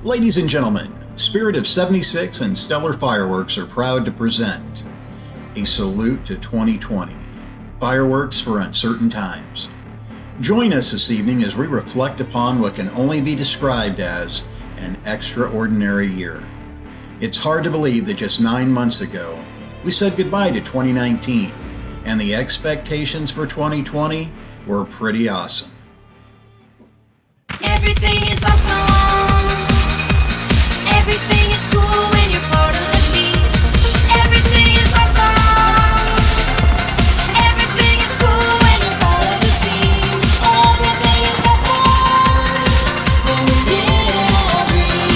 Ladies and gentlemen, Spirit of 76 and Stellar Fireworks are proud to present a salute to 2020, fireworks for uncertain times. Join us this evening as we reflect upon what can only be described as an extraordinary year. It's hard to believe that just 9 months ago, we said goodbye to 2019, and the expectations for 2020 were pretty awesome. Everything is awesome. Everything is cool when you're part of the team. Everything is awesome. Everything is cool when you're part of the team. Everything is awesome when we live our dream.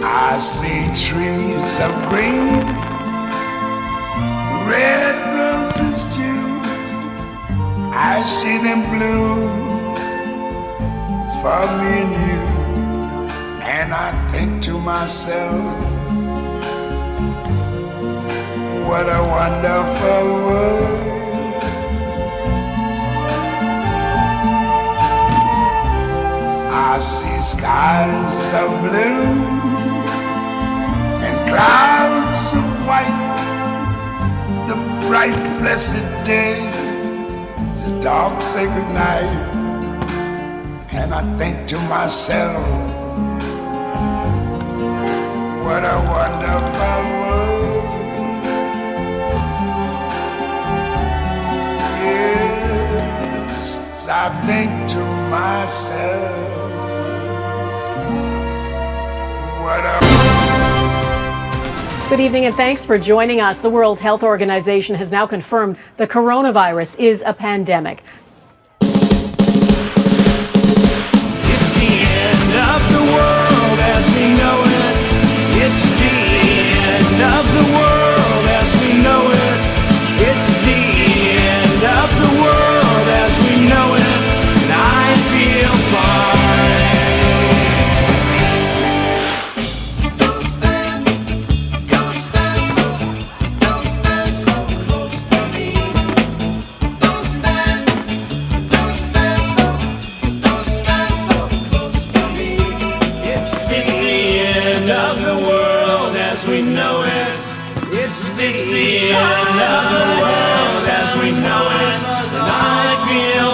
I see trees of green, red roses too. I see them bloom for me and you. And I think to myself, what a wonderful world. I see skies of blue and clouds of white, the bright blessed day, the dark sacred night. And I think to myself, what a wonderful world. Yes, I think to myself, what a... Good evening and thanks for joining us. The World Health Organization has now confirmed the coronavirus is a pandemic. It's the end of the world as we know it. It's the end of the world as we know it. It's the end of the world as we know it. And I feel fine. We know it. It's the end of the world as we know it. And I feel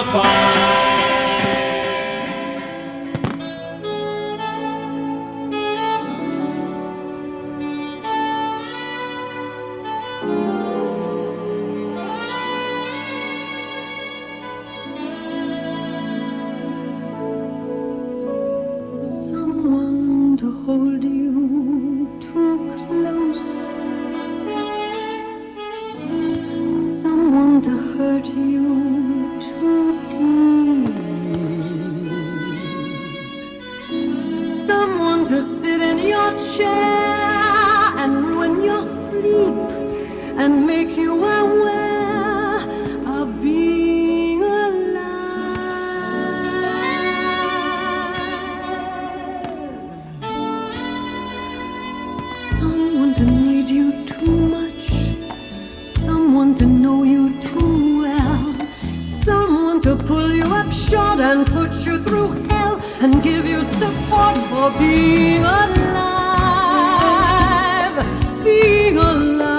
Someone to hold you too close, someone to hurt you too deep, someone to sit in your chair and ruin your sleep and make you aware of being alive, someone to need you too much, someone to know you too well, someone to pull you up short and put you through hell and give you support for being alive, being alive.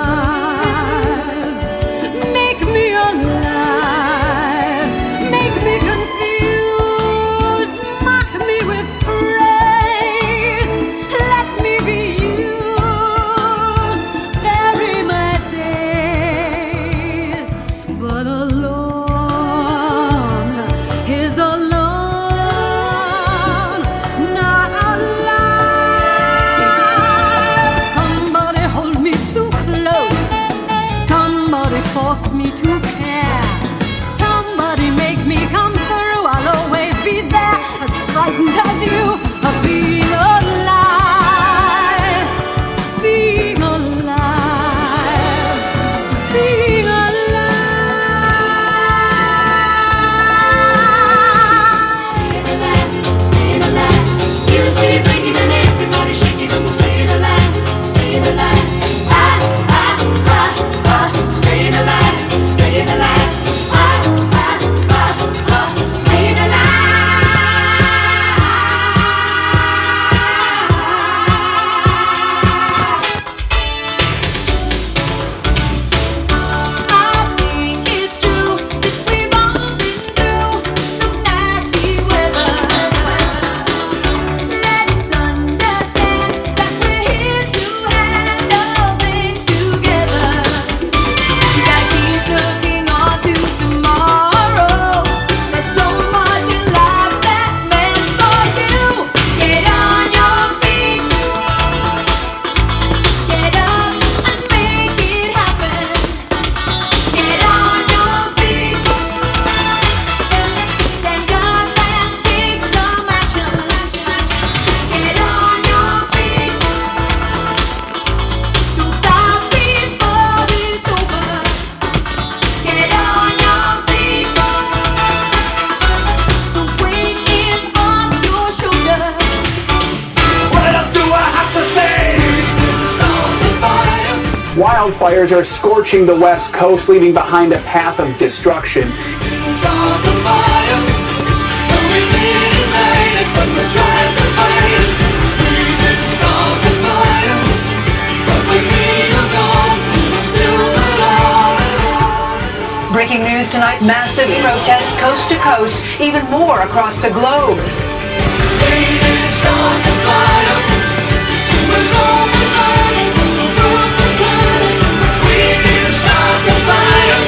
Make me alive, make me confused, mock me with praise, let me be used, bury my days, but alone is alone, not alive. Somebody hold me too close, somebody force me to care, somebody make me come through. I'll always be there, as frightened as you, of being alive, being alive, being alive. Staying alive, you see me breaking and everybody shaking, staying alive, staying alive. Ah, ah, ah, ah. wildfires are scorching the West Coast, leaving behind a path of destruction. Start the fire, and we didn't light it, but we tried to fight it. We didn't start the fire, but when we are gone, we'll still burn on and on and on. Breaking news tonight, massive protests coast to coast, even more across the globe. We didn't start the fire, with all the violence and the world was turning. We didn't start the fire,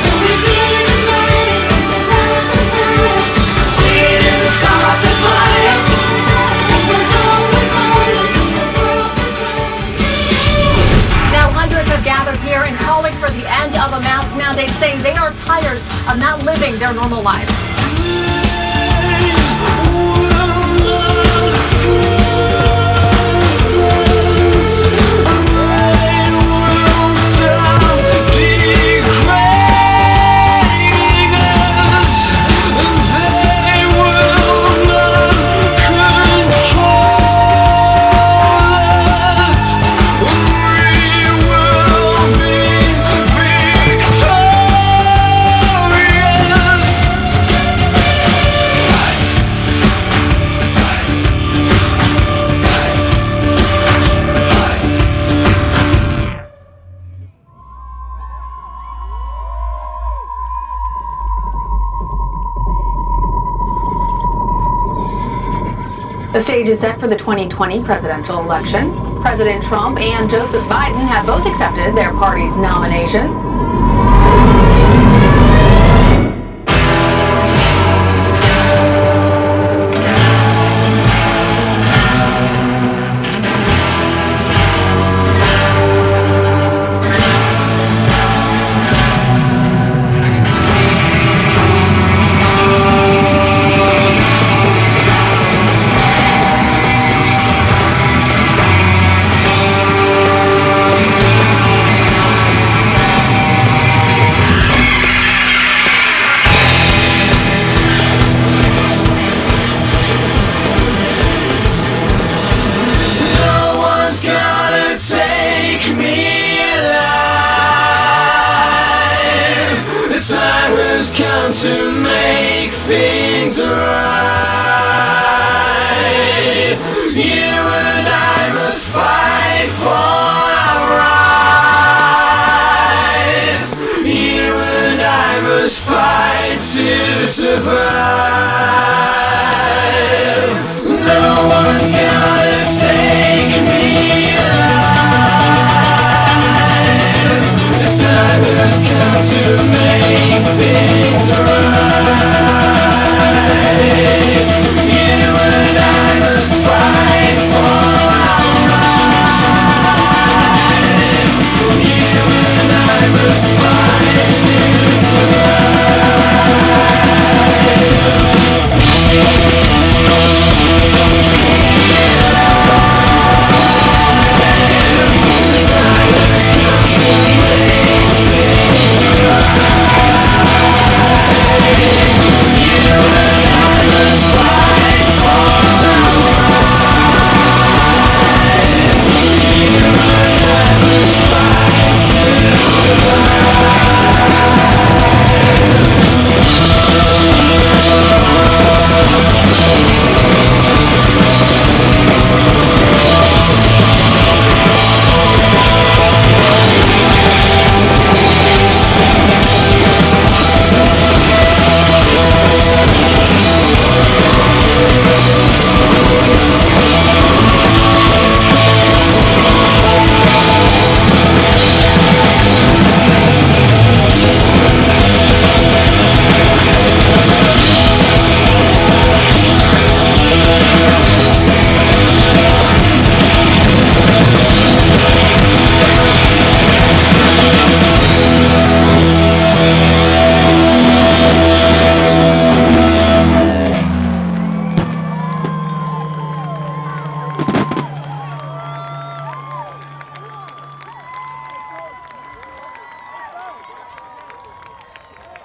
and we didn't light it, but we tried to fight it. We didn't start the fire, with all the violence and the world was turning. Now, hundreds have gathered here and calling for the end of a mask mandate, saying they are tired of not living their normal lives. The stage is set for the 2020 presidential election. President Trump and Joseph Biden have both accepted their party's nomination. Time has come to make things right. You and I must fight for our rights. You and I must fight to survive. No one's gonna take me alive. The time has come to make things right.